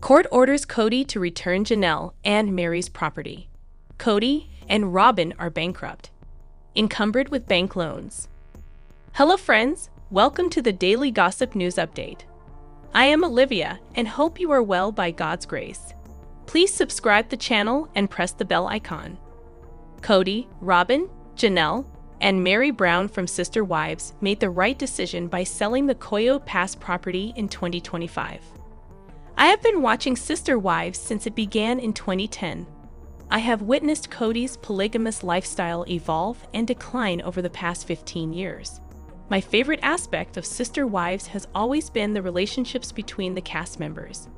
Court orders Kody to return Janelle and Meri's property. Kody and Robyn are bankrupt, encumbered with bank loans. Hello friends, welcome to the Daily Gossip News Update. I am Olivia and hope you are well by God's grace. Please subscribe the channel and press the bell icon. Kody, Robyn, Janelle, and Meri Brown from Sister Wives made the right decision by selling the Kody Pass property in 2025. I have been watching Sister Wives since it began in 2010. I have witnessed Kody's polygamous lifestyle evolve and decline over the past 15 years. My favorite aspect of Sister Wives has always been the relationships between the cast members.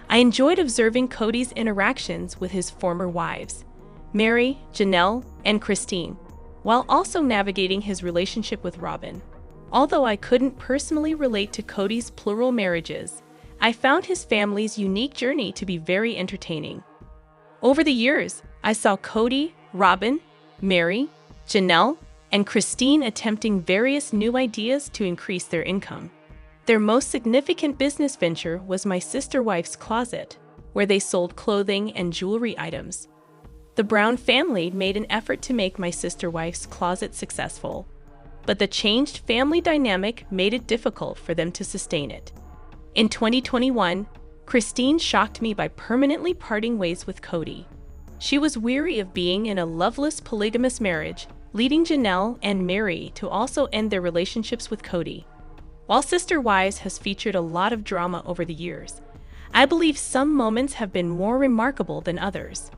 I enjoyed observing Kody's interactions with his former wives, Meri, Janelle, and Christine, while also navigating his relationship with Robyn. Although I couldn't personally relate to Kody's plural marriages, I found his family's unique journey to be very entertaining. Over the years, I saw Kody, Robyn, Meri, Janelle, and Christine attempting various new ideas to increase their income. Their most significant business venture was My Sister Wife's Closet, where they sold clothing and jewelry items. The Brown family made an effort to make My Sister Wife's Closet successful, but the changed family dynamic made it difficult for them to sustain it. In 2021, Christine shocked me by permanently parting ways with Kody. She was weary of being in a loveless polygamous marriage, leading Janelle and Meri to also end their relationships with Kody. While Sister Wives has featured a lot of drama over the years, I believe some moments have been more remarkable than others.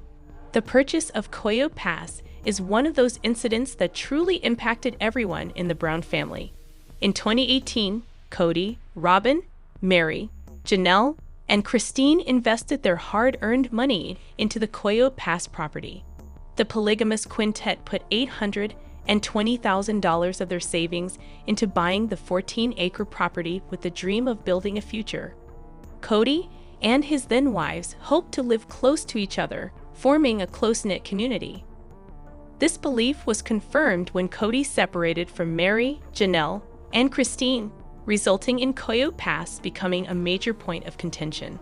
The purchase of Kody Pass is one of those incidents that truly impacted everyone in the Brown family. In 2018, Kody, Robyn, Meri, Janelle, and Christine invested their hard-earned money into the Kody Pass property. The polygamous quintet put $820,000 of their savings into buying the 14-acre property with the dream of building a future. Kody and his then-wives hoped to live close to each other, forming a close-knit community. This belief was confirmed when Kody separated from Meri, Janelle, and Christine, resulting in Kody Pass becoming a major point of contention.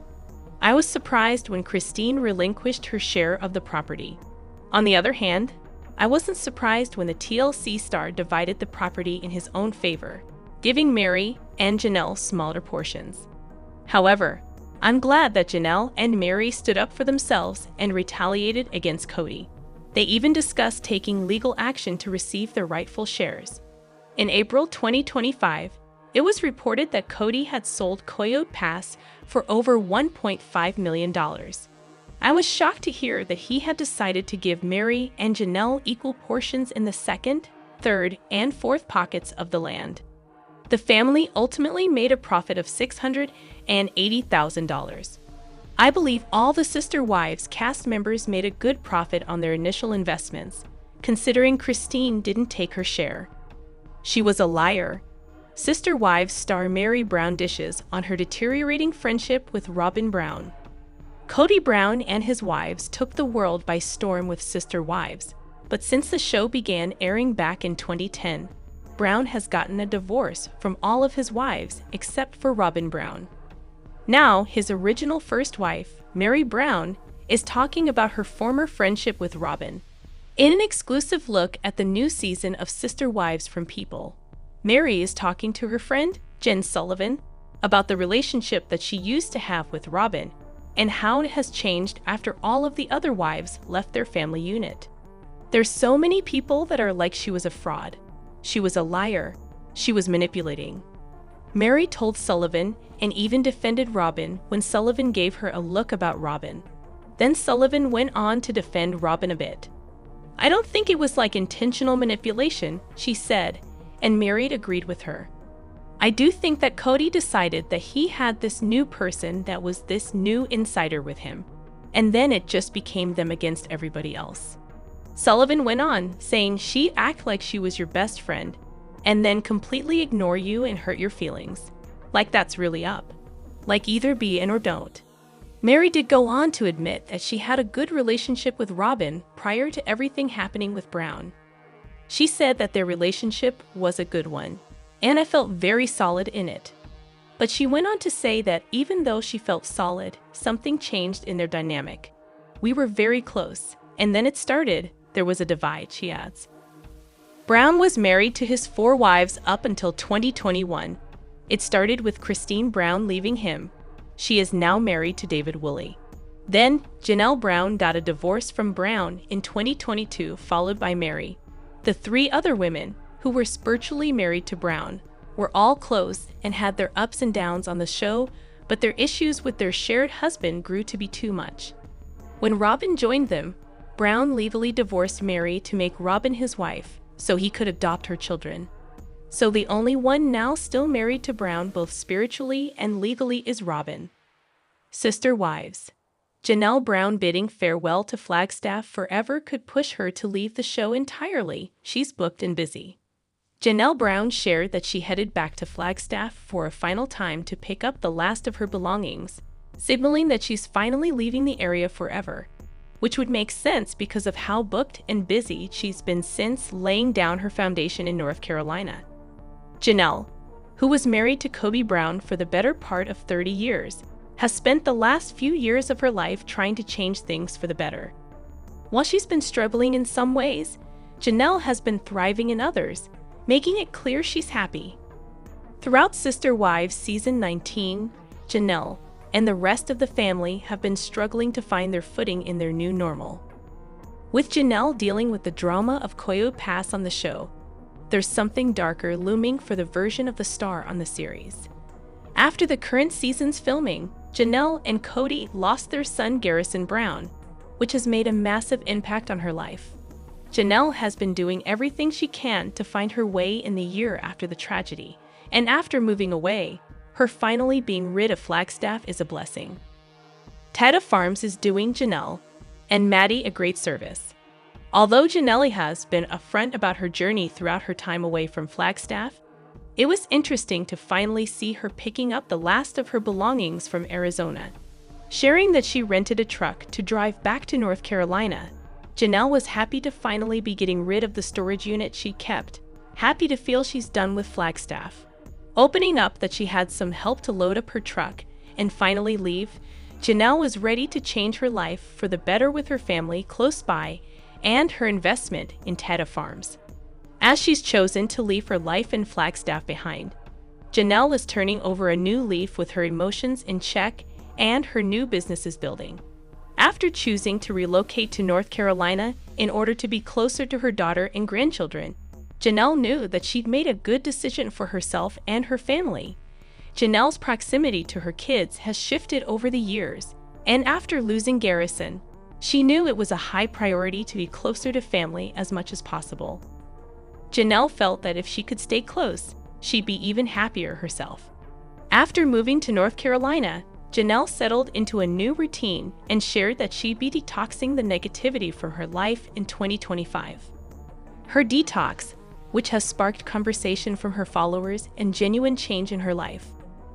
I was surprised when Christine relinquished her share of the property. On the other hand, I wasn't surprised when the TLC star divided the property in his own favor, giving Meri and Janelle smaller portions. However, I'm glad that Janelle and Meri stood up for themselves and retaliated against Kody. They even discussed taking legal action to receive their rightful shares. In April 2025, it was reported that Kody had sold Kody Pass for over $1.5 million. I was shocked to hear that he had decided to give Meri and Janelle equal portions in the second, third, and fourth pockets of the land. The family ultimately made a profit of $680,000. I believe all the Sister Wives cast members made a good profit on their initial investments, considering Christine didn't take her share. She was a liar. Sister Wives star Meri Brown dishes on her deteriorating friendship with Robyn Brown. Kody Brown and his wives took the world by storm with Sister Wives, but since the show began airing back in 2010, Brown has gotten a divorce from all of his wives except for Robyn Brown. Now, his original first wife, Meri Brown, is talking about her former friendship with Robyn. In an exclusive look at the new season of Sister Wives from People, Meri is talking to her friend, Jen Sullivan, about the relationship that she used to have with Robyn and how it has changed after all of the other wives left their family unit. There's so many people that are like she was a fraud. She was a liar. She was manipulating. Meri told Sullivan and even defended Robyn when Sullivan gave her a look about Robyn. Then Sullivan went on to defend Robyn a bit. "I don't think it was like intentional manipulation," she said, and Meri agreed with her. "I do think that Kody decided that he had this new person that was this new insider with him, and then it just became them against everybody else." Sullivan went on, saying she'd act like she was your best friend, and then completely ignore you and hurt your feelings. Like that's really up. Like either be in or don't. Meri did go on to admit that she had a good relationship with Robyn prior to everything happening with Brown. She said that their relationship was a good one, and I felt very solid in it. But she went on to say that even though she felt solid, something changed in their dynamic. "We were very close, and then it started. There was a divide," she adds. Brown was married to his 4 wives up until 2021. It started with Christine Brown leaving him. She is now married to David Woolley. Then, Janelle Brown got a divorce from Brown in 2022, followed by Meri. The 3 other women, who were spiritually married to Brown, were all close and had their ups and downs on the show, but their issues with their shared husband grew to be too much. When Robyn joined them, Brown legally divorced Meri to make Robyn his wife, so he could adopt her children. So the only one now still married to Brown both spiritually and legally is Robyn. Sister wives. Janelle Brown bidding farewell to Flagstaff forever could push her to leave the show entirely. She's booked and busy. Janelle Brown shared that she headed back to Flagstaff for a final time to pick up the last of her belongings, signaling that she's finally leaving the area forever, which would make sense because of how booked and busy she's been since laying down her foundation in North Carolina. Janelle, who was married to Kody Brown for the better part of 30 years, has spent the last few years of her life trying to change things for the better. While she's been struggling in some ways, Janelle has been thriving in others, making it clear she's happy. Throughout Sister Wives Season 19, Janelle and the rest of the family have been struggling to find their footing in their new normal. With Janelle dealing with the drama of Kody Pass on the show, there's something darker looming for the version of the star on the series. After the current season's filming, Janelle and Kody lost their son Garrison Brown, which has made a massive impact on her life. Janelle has been doing everything she can to find her way in the year after the tragedy, and after moving away, her finally being rid of Flagstaff is a blessing. Tada Farms is doing Janelle and Meri a great service. Although Janelle has been upfront about her journey throughout her time away from Flagstaff, it was interesting to finally see her picking up the last of her belongings from Arizona. Sharing that she rented a truck to drive back to North Carolina, Janelle was happy to finally be getting rid of the storage unit she kept, happy to feel she's done with Flagstaff. Opening up that she had some help to load up her truck and finally leave, Janelle was ready to change her life for the better with her family close by and her investment in Tada Farms. As she's chosen to leave her life in Flagstaff behind, Janelle is turning over a new leaf with her emotions in check and her new business is building. After choosing to relocate to North Carolina in order to be closer to her daughter and grandchildren, Janelle knew that she'd made a good decision for herself and her family. Janelle's proximity to her kids has shifted over the years, and after losing Garrison, she knew it was a high priority to be closer to family as much as possible. Janelle felt that if she could stay close, she'd be even happier herself. After moving to North Carolina, Janelle settled into a new routine and shared that she'd be detoxing the negativity from her life in 2025. Her detox, which has sparked conversation from her followers and genuine change in her life,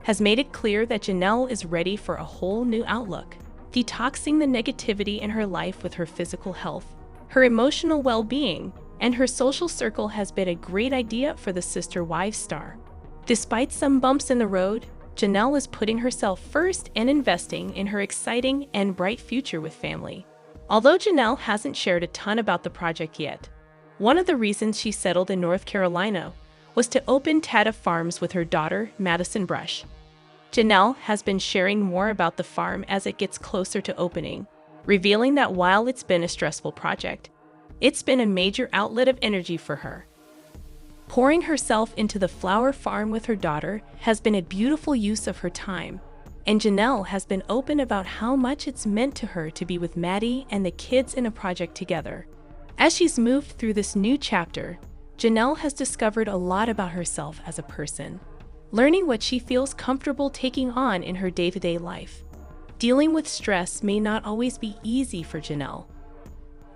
has made it clear that Janelle is ready for a whole new outlook, detoxing the negativity in her life with her physical health, her emotional well-being, and her social circle has been a great idea for the Sister Wives star. Despite some bumps in the road, Janelle is putting herself first and investing in her exciting and bright future with family. Although Janelle hasn't shared a ton about the project yet, one of the reasons she settled in North Carolina was to open Tada Farms with her daughter, Madison Brush. Janelle has been sharing more about the farm as it gets closer to opening, revealing that while it's been a stressful project, it's been a major outlet of energy for her. Pouring herself into the flower farm with her daughter has been a beautiful use of her time, and Janelle has been open about how much it's meant to her to be with Maddie and the kids in a project together. As she's moved through this new chapter, Janelle has discovered a lot about herself as a person, learning what she feels comfortable taking on in her day-to-day life. Dealing with stress may not always be easy for Janelle,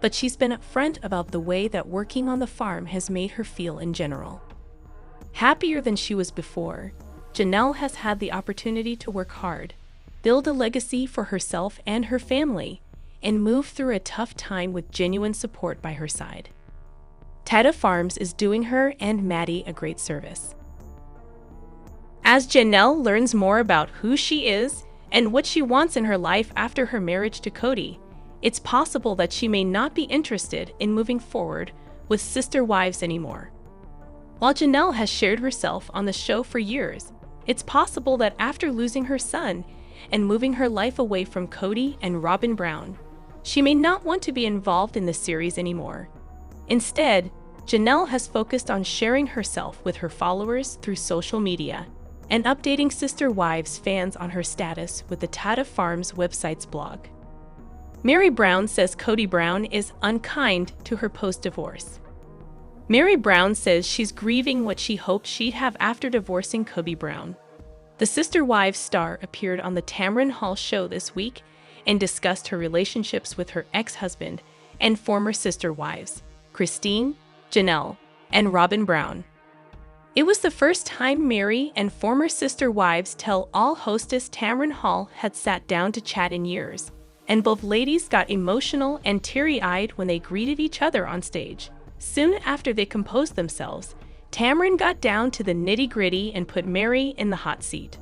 but she's been upfront about the way that working on the farm has made her feel in general. Happier than she was before, Janelle has had the opportunity to work hard, build a legacy for herself and her family, and move through a tough time with genuine support by her side. Tada Farms is doing her and Maddie a great service. As Janelle learns more about who she is and what she wants in her life after her marriage to Kody, it's possible that she may not be interested in moving forward with sister wives anymore. While Janelle has shared herself on the show for years, it's possible that after losing her son and moving her life away from Kody and Robyn Brown, she may not want to be involved in the series anymore. Instead, Janelle has focused on sharing herself with her followers through social media and updating Sister Wives fans on her status with the Tata Farms website's blog. Meri Brown says Kody Brown is unkind to her post-divorce. Meri Brown says she's grieving what she hoped she'd have after divorcing Kody Brown. The Sister Wives star appeared on the Tamron Hall show this week and discussed her relationships with her ex-husband and former sister wives, Christine, Janelle, and Robyn Brown. It was the first time Meri and former sister wives tell-all hostess Tamron Hall had sat down to chat in years, and both ladies got emotional and teary-eyed when they greeted each other on stage. Soon after they composed themselves, Tamron got down to the nitty-gritty and put Meri in the hot seat.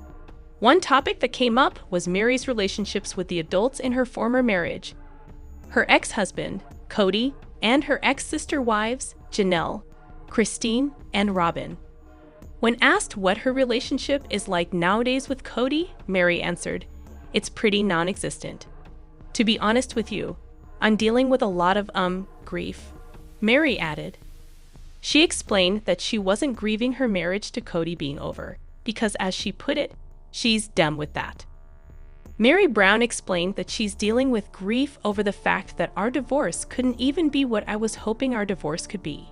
One topic that came up was Meri's relationships with the adults in her former marriage. Her ex-husband, Kody, and her ex-sister wives, Janelle, Christine, and Robyn. When asked what her relationship is like nowadays with Kody, Meri answered, "It's pretty non-existent. To be honest with you, I'm dealing with a lot of grief," Meri added. She explained that she wasn't grieving her marriage to Kody being over, because as she put it, she's done with that. Meri Brown explained that she's dealing with grief over the fact that our divorce couldn't even be what I was hoping our divorce could be.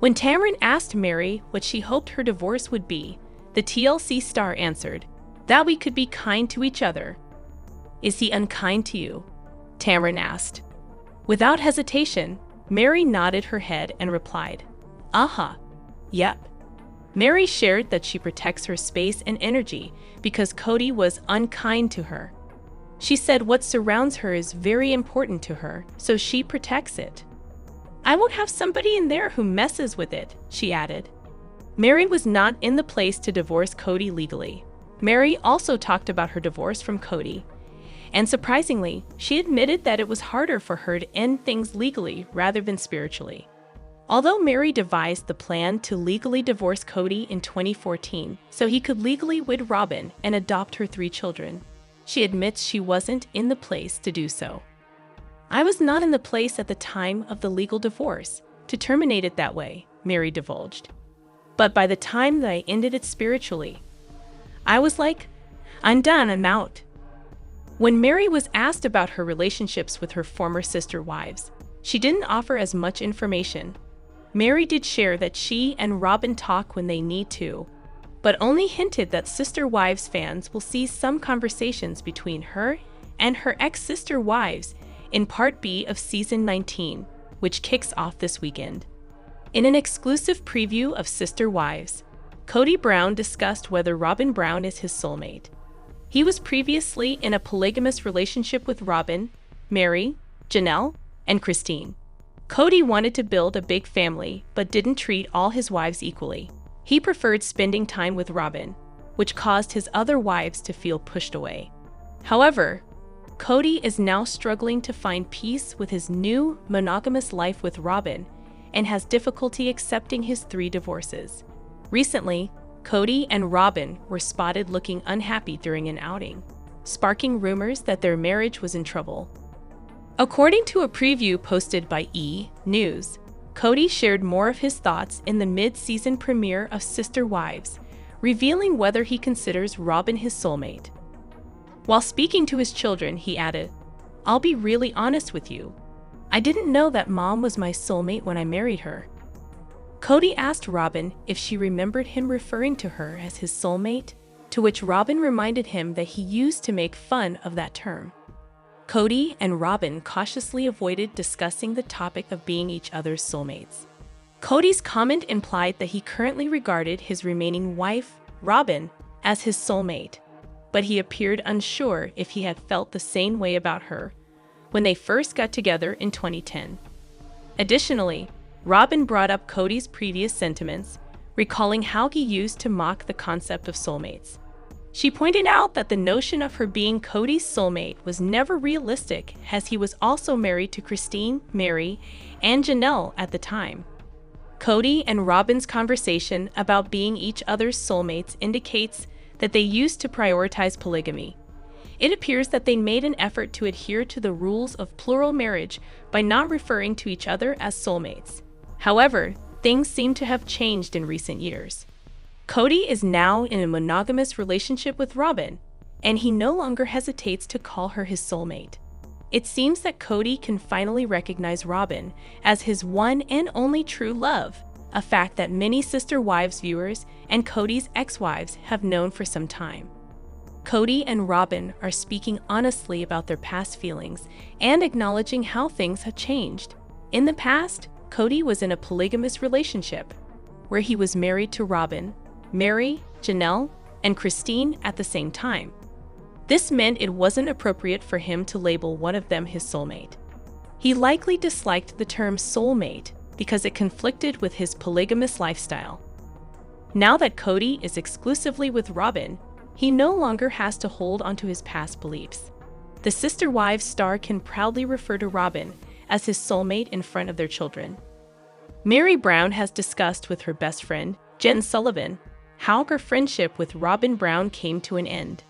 When Tamron asked Meri what she hoped her divorce would be, the TLC star answered, "That we could be kind to each other." "Is he unkind to you?" Tamron asked. Without hesitation, Meri nodded her head and replied, "Yep." Meri shared that she protects her space and energy because Kody was unkind to her. She said what surrounds her is very important to her, so she protects it. "I won't have somebody in there who messes with it," she added. Meri was not in the place to divorce Kody legally. Meri also talked about her divorce from Kody, and surprisingly, she admitted that it was harder for her to end things legally rather than spiritually. Although Meri devised the plan to legally divorce Kody in 2014 so he could legally wed Robyn and adopt her 3 children, she admits she wasn't in the place to do so. "I was not in the place at the time of the legal divorce to terminate it that way," Meri divulged. "But by the time that I ended it spiritually, I was like, I'm done, I'm out." When Meri was asked about her relationships with her former sister wives, she didn't offer as much information. Meri did share that she and Robyn talk when they need to, but only hinted that Sister Wives fans will see some conversations between her and her ex-sister wives in Part B of Season 19, which kicks off this weekend. In an exclusive preview of Sister Wives, Kody Brown discussed whether Robyn Brown is his soulmate. He was previously in a polygamous relationship with Robyn, Meri, Janelle, and Christine. Kody wanted to build a big family but didn't treat all his wives equally. He preferred spending time with Robyn, which caused his other wives to feel pushed away. However, Kody is now struggling to find peace with his new monogamous life with Robyn and has difficulty accepting his 3 divorces. Recently, Kody and Robyn were spotted looking unhappy during an outing, sparking rumors that their marriage was in trouble. According to a preview posted by E! News, Kody shared more of his thoughts in the mid-season premiere of Sister Wives, revealing whether he considers Robyn his soulmate. While speaking to his children, he added, "I'll be really honest with you. I didn't know that Mom was my soulmate when I married her." Kody asked Robyn if she remembered him referring to her as his soulmate, to which Robyn reminded him that he used to make fun of that term. Kody and Robyn cautiously avoided discussing the topic of being each other's soulmates. Kody's comment implied that he currently regarded his remaining wife, Robyn, as his soulmate, but he appeared unsure if he had felt the same way about her when they first got together in 2010. Additionally, Robyn brought up Kody's previous sentiments, recalling how he used to mock the concept of soulmates. She pointed out that the notion of her being Kody's soulmate was never realistic, as he was also married to Christine, Meri, and Janelle at the time. Kody and Robyn's conversation about being each other's soulmates indicates that they used to prioritize polygamy. It appears that they made an effort to adhere to the rules of plural marriage by not referring to each other as soulmates. However, things seem to have changed in recent years. Kody is now in a monogamous relationship with Robyn, and he no longer hesitates to call her his soulmate. It seems that Kody can finally recognize Robyn as his one and only true love, a fact that many Sister Wives viewers and Kody's ex-wives have known for some time. Kody and Robyn are speaking honestly about their past feelings and acknowledging how things have changed. In the past, Kody was in a polygamous relationship, where he was married to Robyn, Meri, Janelle, and Christine at the same time. This meant it wasn't appropriate for him to label one of them his soulmate. He likely disliked the term soulmate because it conflicted with his polygamous lifestyle. Now that Kody is exclusively with Robyn, he no longer has to hold onto his past beliefs. The Sister Wives star can proudly refer to Robyn as his soulmate in front of their children. Meri Brown has discussed with her best friend, Jen Sullivan, how her friendship with Robyn Brown came to an end.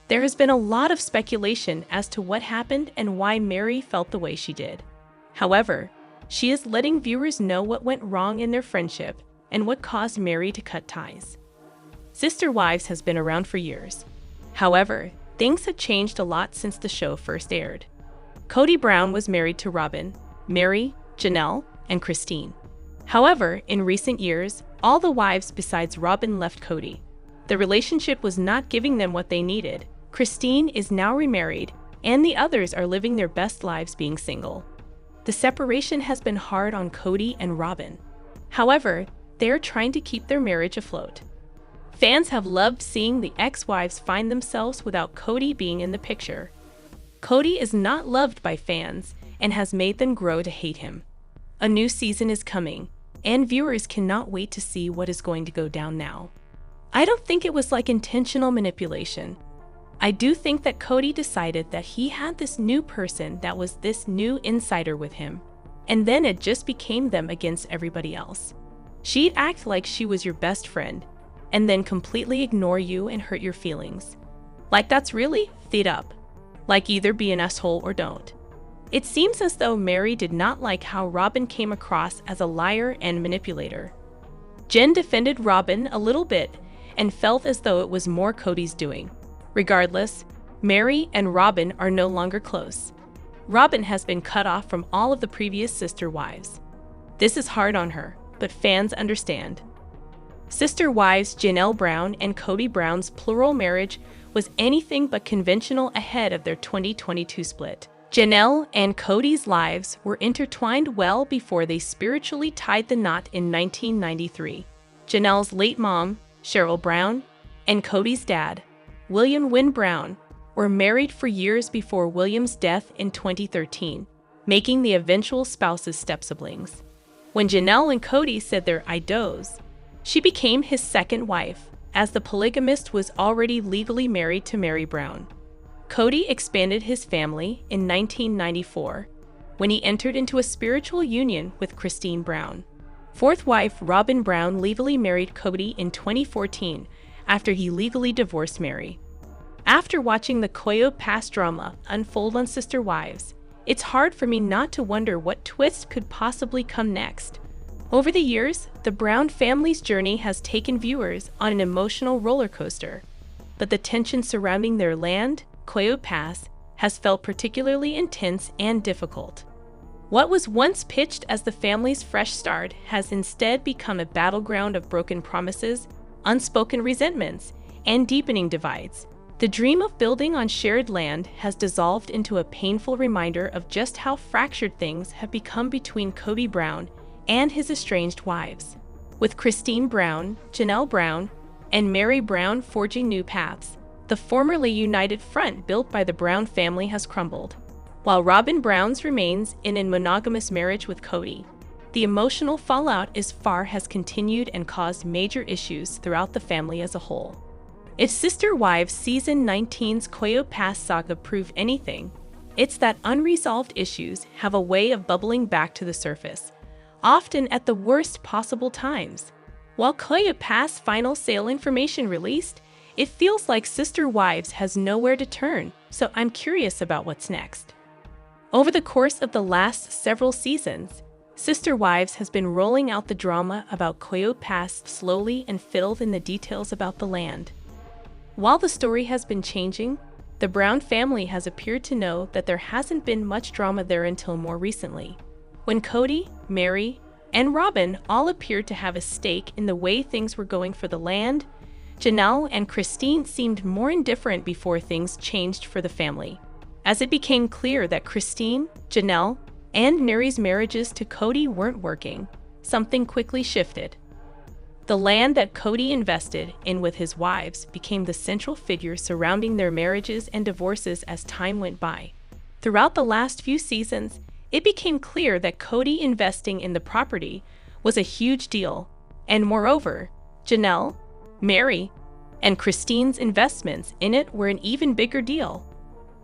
There has been a lot of speculation as to what happened and why Meri felt the way she did. However, she is letting viewers know what went wrong in their friendship and what caused Meri to cut ties. Sister Wives has been around for years. However, things have changed a lot since the show first aired. Kody Brown was married to Robyn, Meri, Janelle, and Christine. However, in recent years, all the wives besides Robyn left Kody. The relationship was not giving them what they needed. Christine is now remarried, and the others are living their best lives being single. The separation has been hard on Kody and Robyn. However, they are trying to keep their marriage afloat. Fans have loved seeing the ex-wives find themselves without Kody being in the picture. Kody is not loved by fans and has made them grow to hate him. A new season is coming, and viewers cannot wait to see what is going to go down now. I don't think it was like intentional manipulation. I do think that Kody decided that he had this new person that was this new insider with him, and then it just became them against everybody else. She'd act like she was your best friend, and then completely ignore you and hurt your feelings. Like that's really feed up. Like either be an asshole or don't. It seems as though Meri did not like how Robyn came across as a liar and manipulator. Jen defended Robyn a little bit and felt as though it was more Kody's doing. Regardless, Meri and Robyn are no longer close. Robyn has been cut off from all of the previous Sister Wives. This is hard on her, but fans understand. Sister Wives Janelle Brown and Kody Brown's plural marriage was anything but conventional ahead of their 2022 split. Janelle and Kody's lives were intertwined well before they spiritually tied the knot in 1993. Janelle's late mom, Cheryl Brown, and Kody's dad, William Wynn Brown, were married for years before William's death in 2013, making the eventual spouses step-siblings. When Janelle and Kody said their "I do's," she became his second wife, as the polygamist was already legally married to Meri Brown. Kody expanded his family in 1994 when he entered into a spiritual union with Christine Brown. Fourth wife Robyn Brown legally married Kody in 2014 after he legally divorced Meri. After watching the Kody past drama unfold on Sister Wives, it's hard for me not to wonder what twist could possibly come next. Over the years, the Brown family's journey has taken viewers on an emotional roller coaster, but the tension surrounding their land, Kody Pass, has felt particularly intense and difficult. What was once pitched as the family's fresh start has instead become a battleground of broken promises, unspoken resentments, and deepening divides. The dream of building on shared land has dissolved into a painful reminder of just how fractured things have become between Kody Brown and his estranged wives. With Christine Brown, Janelle Brown, and Meri Brown forging new paths, the formerly united front built by the Brown family has crumbled. While Robyn Brown remains in a monogamous marriage with Kody, The emotional fallout has continued and caused major issues throughout the family as a whole. If Sister Wives Season 19's Kody past saga prove anything, it's that unresolved issues have a way of bubbling back to the surface, often at the worst possible times. While Kody past final sale information released, it feels like Sister Wives has nowhere to turn, so I'm curious about what's next. Over the course of the last several seasons, Sister Wives has been rolling out the drama about Kody past slowly and filled in the details about the land. While the story has been changing, the Brown family has appeared to know that there hasn't been much drama there until more recently, when Kody, Meri, and Robyn all appeared to have a stake in the way things were going for the land. Janelle and Christine seemed more indifferent before things changed for the family. As it became clear that Christine, Janelle, and Meri's marriages to Kody weren't working, something quickly shifted. The land that Kody invested in with his wives became the central figure surrounding their marriages and divorces as time went by. Throughout the last few seasons, it became clear that Kody investing in the property was a huge deal, and moreover, Janelle, Meri, and Christine's investments in it were an even bigger deal.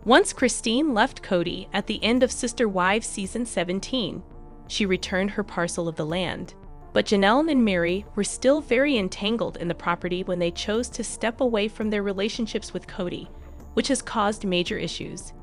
Once Christine left Kody at the end of Sister Wives Season 17, she returned her parcel of the land. But Janelle and Meri were still very entangled in the property when they chose to step away from their relationships with Kody, which has caused major issues.